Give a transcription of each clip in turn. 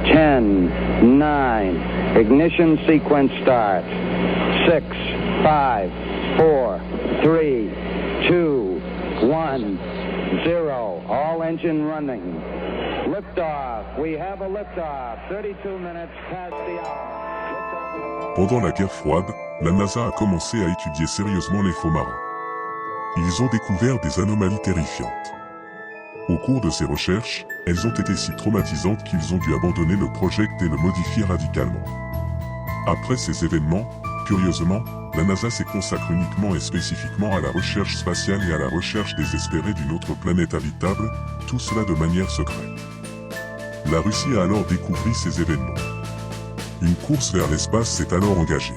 10, 9, ignition sequence start. 6, 5, 4, 3, 2, 1, 0. All engine running. Liftoff. We have a liftoff. 32 minutes past the hour. Pendant la guerre froide, la NASA a commencé à étudier sérieusement les faux marins. Ils ont découvert des anomalies terrifiantes. Au cours de ces recherches, elles ont été si traumatisantes qu'ils ont dû abandonner le projet et le modifier radicalement. Après ces événements, curieusement, la NASA s'est consacrée uniquement et spécifiquement à la recherche spatiale et à la recherche désespérée d'une autre planète habitable, tout cela de manière secrète. La Russie a alors découvert ces événements. Une course vers l'espace s'est alors engagée.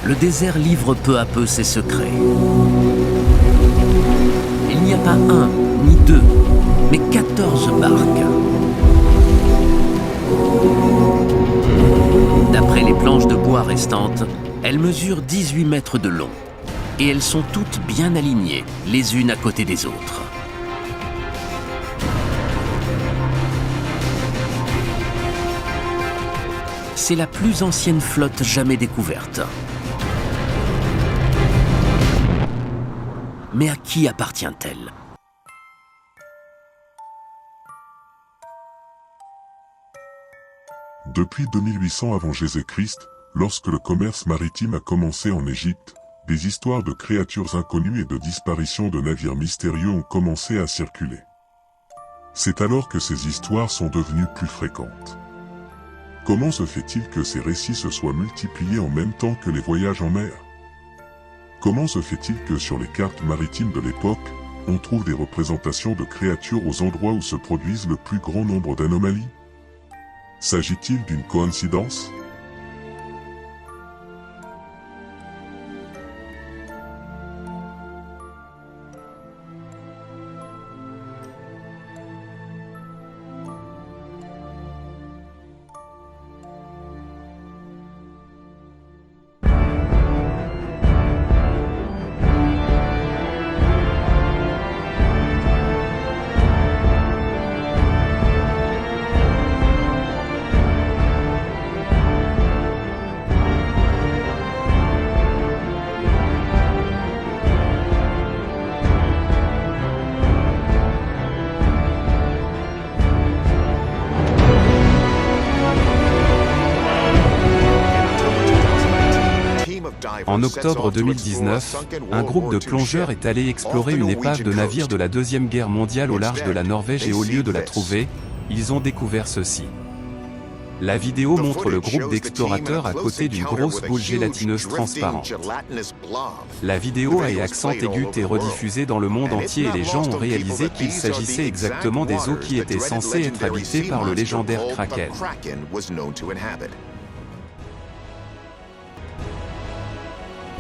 Le désert livre peu à peu ses secrets. Il n'y a pas un, ni deux, mais 14 barques. D'après les planches de bois restantes, elles mesurent 18 mètres de long. Et elles sont toutes bien alignées, les unes à côté des autres. C'est la plus ancienne flotte jamais découverte. Mais à qui appartient-elle? Depuis 2800 avant Jésus-Christ, lorsque le commerce maritime a commencé en Égypte, des histoires de créatures inconnues et de disparitions de navires mystérieux ont commencé à circuler. C'est alors que ces histoires sont devenues plus fréquentes. Comment se fait-il que ces récits se soient multipliés en même temps que les voyages en mer? Comment se fait-il que sur les cartes maritimes de l'époque, on trouve des représentations de créatures aux endroits où se produisent le plus grand nombre d'anomalies? S'agit-il d'une coïncidence? En octobre 2019, un groupe de plongeurs est allé explorer une épave de navire de la Deuxième Guerre mondiale au large de la Norvège et au lieu de la trouver, ils ont découvert ceci. La vidéo montre le groupe d'explorateurs à côté d'une grosse boule gélatineuse transparente. La vidéo a accent aigu et rediffusée dans le monde entier et les gens ont réalisé qu'il s'agissait exactement des eaux qui étaient censées être habitées par le légendaire Kraken.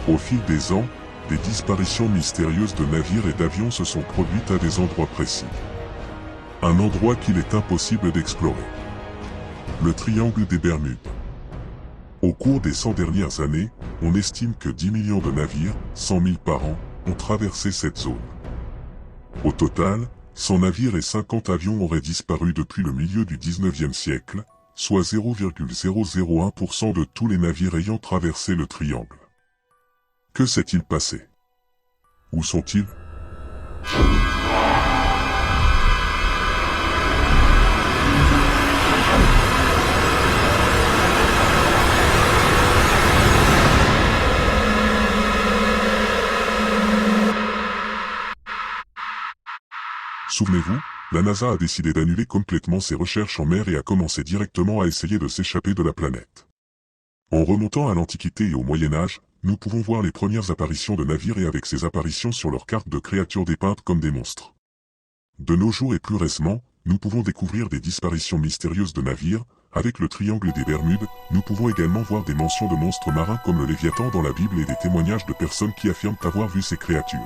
Au fil des ans, des disparitions mystérieuses de navires et d'avions se sont produites à des endroits précis. Un endroit qu'il est impossible d'explorer. Le triangle des Bermudes. Au cours des 100 dernières années, on estime que 10 millions de navires, 100 000 par an, ont traversé cette zone. Au total, 100 navires et 50 avions auraient disparu depuis le milieu du 19e siècle, soit 0,001% de tous les navires ayant traversé le triangle. Que s'est-il passé? Où sont-ils? Souvenez-vous, la NASA a décidé d'annuler complètement ses recherches en mer et a commencé directement à essayer de s'échapper de la planète. En remontant à l'Antiquité et au Moyen-Âge, nous pouvons voir les premières apparitions de navires et avec ces apparitions sur leurs cartes de créatures dépeintes comme des monstres. De nos jours et plus récemment, nous pouvons découvrir des disparitions mystérieuses de navires. Avec le triangle des Bermudes, nous pouvons également voir des mentions de monstres marins comme le Léviathan dans la Bible et des témoignages de personnes qui affirment avoir vu ces créatures.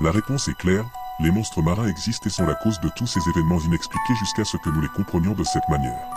La réponse est claire, les monstres marins existent et sont la cause de tous ces événements inexpliqués jusqu'à ce que nous les comprenions de cette manière.